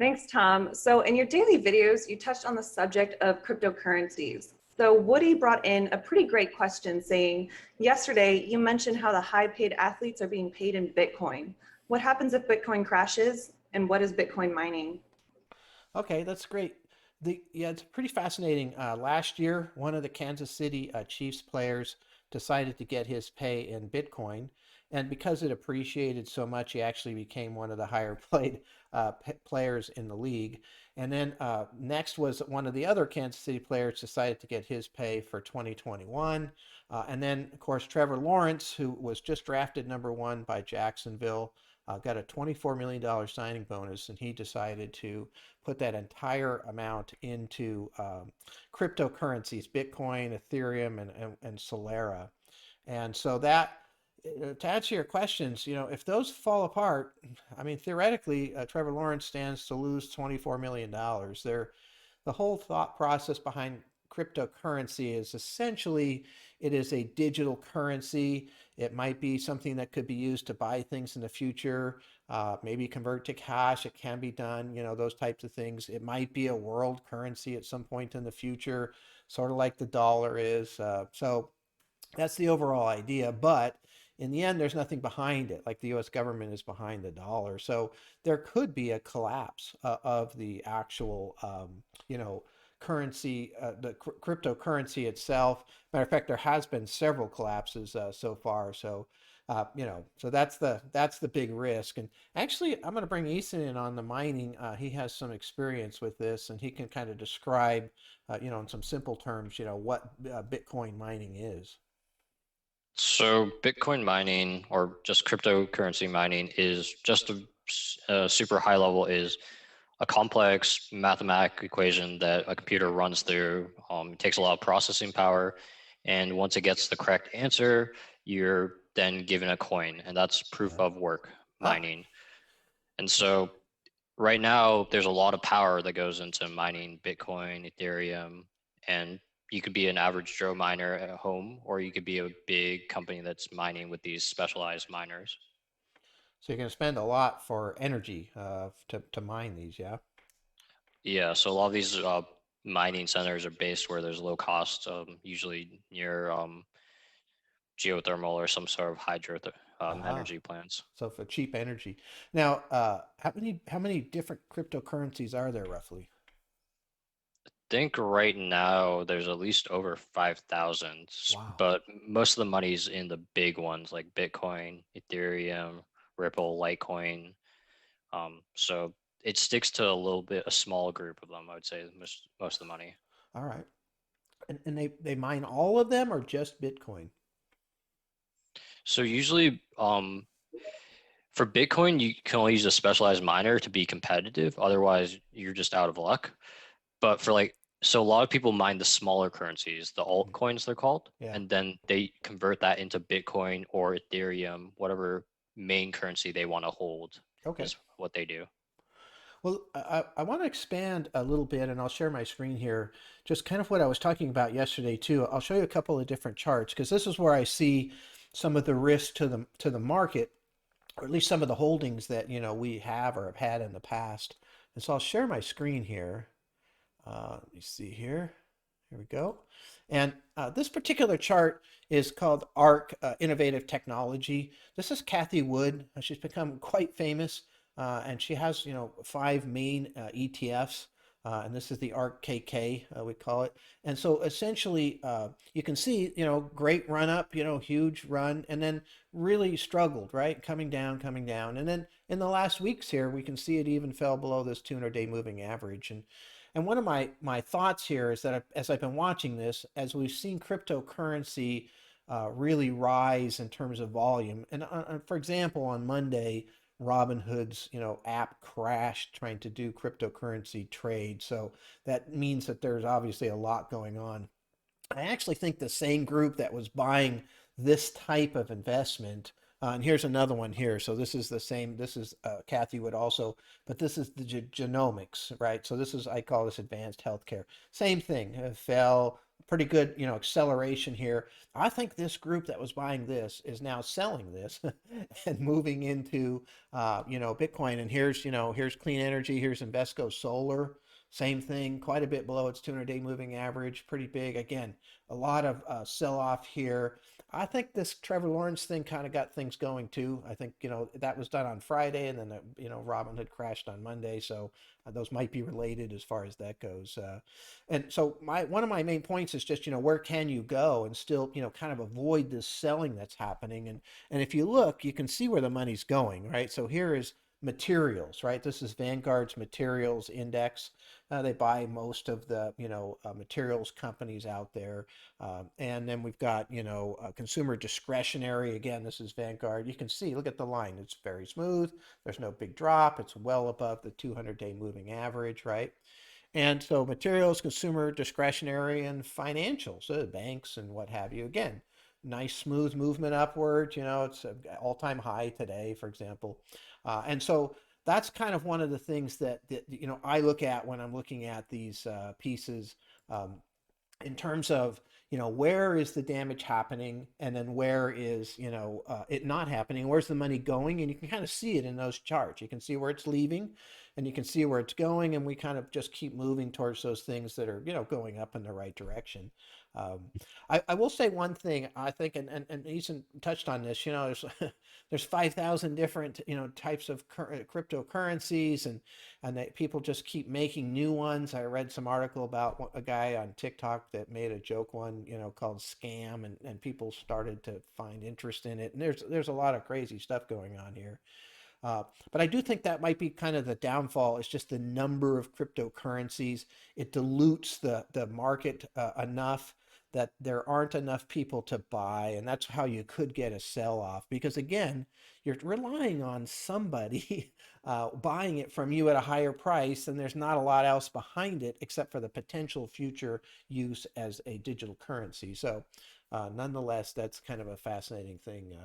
Thanks, Tom. So in your daily videos, you touched on the subject of cryptocurrencies. So Woody brought in a pretty great question saying, yesterday you mentioned how the high paid athletes are being paid in Bitcoin. What happens if Bitcoin crashes and what is Bitcoin mining? Okay, that's great. Yeah, it's pretty fascinating. Last year, one of the Kansas City Chiefs players decided to get his pay in Bitcoin, and because it appreciated so much, he actually became one of the higher played players in the league. And then next was one of the other Kansas City players decided to get his pay for 2021. And then, of course, Trevor Lawrence, who was just drafted number one by Jacksonville, got a $24 million signing bonus, and he decided to put that entire amount into cryptocurrencies, Bitcoin, Ethereum, and Solera. And so that, to answer your questions, if those fall apart, I mean, theoretically, Trevor Lawrence stands to lose $24 million. The whole thought process behind cryptocurrency is essentially it is a digital currency. It might be something that could be used to buy things in the future, maybe convert to cash. It can be done, those types of things. It might be a world currency at some point in the future, sort of like the dollar is. So that's the overall idea. But in the end, there's nothing behind it. Like the U.S. government is behind the dollar, so there could be a collapse of the actual, currency, the cryptocurrency itself. Matter of fact, there has been several collapses so far. So, so that's the big risk. And actually, I'm going to bring Ethan in on the mining. He has some experience with this, and he can kind of describe, in some simple terms, what Bitcoin mining is. So Bitcoin mining or just cryptocurrency mining is just a super high level is a complex mathematical equation that a computer runs through. It takes a lot of processing power, and once it gets the correct answer, you're then given a coin, and that's proof Right. of work Ah, mining. And so right now, there's a lot of power that goes into mining Bitcoin, Ethereum, and you could be an average Joe miner at home, or you could be a big company that's mining with these specialized miners. so you're going to spend a lot for energy to mine these, yeah? Yeah, so a lot of these mining centers are based where there's low cost, usually near geothermal or some sort of hydro Ah, energy plants. so for cheap energy. Now, how many different cryptocurrencies are there roughly? Think right now there's at least over 5,000, Wow. but most of the money's in the big ones like Bitcoin, Ethereum, Ripple, Litecoin. So it sticks to a little bit, a small group of them, I would say, most of the money. All right. And they mine all of them or just Bitcoin? So usually, for Bitcoin, you can only use a specialized miner to be competitive. Otherwise, you're just out of luck. But for like, so a lot of people mine the smaller currencies, the altcoins they're called, Yeah. and then they convert that into Bitcoin or Ethereum, whatever main currency they want to hold Okay. is what they do. Well, I want to expand a little bit, and I'll share my screen here. Just kind of what I was talking about yesterday too. I'll show you a couple of different charts because this is where I see some of the risk to the market, or at least some of the holdings that we have or have had in the past. And so I'll share my screen here. Let me see here. Here we go. And this particular chart is called ARC Innovative Technology. This is Kathy Wood. She's become quite famous, and she has five main ETFs. And this is the ARC KK, we call it. And so essentially, you can see, great run up, huge run, and then really struggled, right? Coming down. And then in the last weeks here, we can see it even fell below this 200-day moving average. And one of my thoughts here is that as I've been watching this, as we've seen cryptocurrency really rise in terms of volume, and for example, on Monday, Robinhood's app crashed trying to do cryptocurrency trade, so that means that there's obviously a lot going on. I actually think the same group that was buying this type of investment, and here's another one here. So this is the same. This is Kathy Wood also, but this is the genomics, right? So this is, I call this advanced healthcare. Same thing. It fell pretty good, acceleration here. I think this group that was buying this is now selling this and moving into, Bitcoin. And here's clean energy. Here's Invesco Solar. Same thing, quite a bit below its 200-day moving average, pretty big. Again, a lot of sell off here. I think this Trevor Lawrence thing kind of got things going too. I think, that was done on Friday, and then, Robinhood crashed on Monday. So those might be related as far as that goes. And so one of my main points is just, where can you go and still, kind of avoid this selling that's happening. And if you look, you can see where the money's going, right? So here is materials, right? This is Vanguard's materials index. They buy most of the, materials companies out there. And then we've got, consumer discretionary. Again, this is Vanguard. You can see, look at the line. It's very smooth. There's no big drop. It's well above the 200-day moving average, right? And so materials, consumer discretionary, and financials, so banks and what have you. Again, nice smooth movement upward. It's an all-time high today, for example. And so that's kind of one of the things that I look at when I'm looking at these pieces. In terms of where is the damage happening, and then where is it not happening, where's the money going, and you can kind of see it in those charts. You can see where it's leaving, and you can see where it's going, and we kind of just keep moving towards those things that are going up in the right direction. um, I will say one thing, I think, and Ethan touched on this. There's 5,000 different types of cryptocurrencies, and that people just keep making new ones. I read some article about a guy on TikTok that made a joke one, called scam, and people started to find interest in it. And there's a lot of crazy stuff going on here. But I do think that might be kind of the downfall. It's just the number of cryptocurrencies. It dilutes the market enough that there aren't enough people to buy, and that's how you could get a sell-off. Because again, you're relying on somebody buying it from you at a higher price, and there's not a lot else behind it except for the potential future use as a digital currency. So, nonetheless, that's kind of a fascinating thing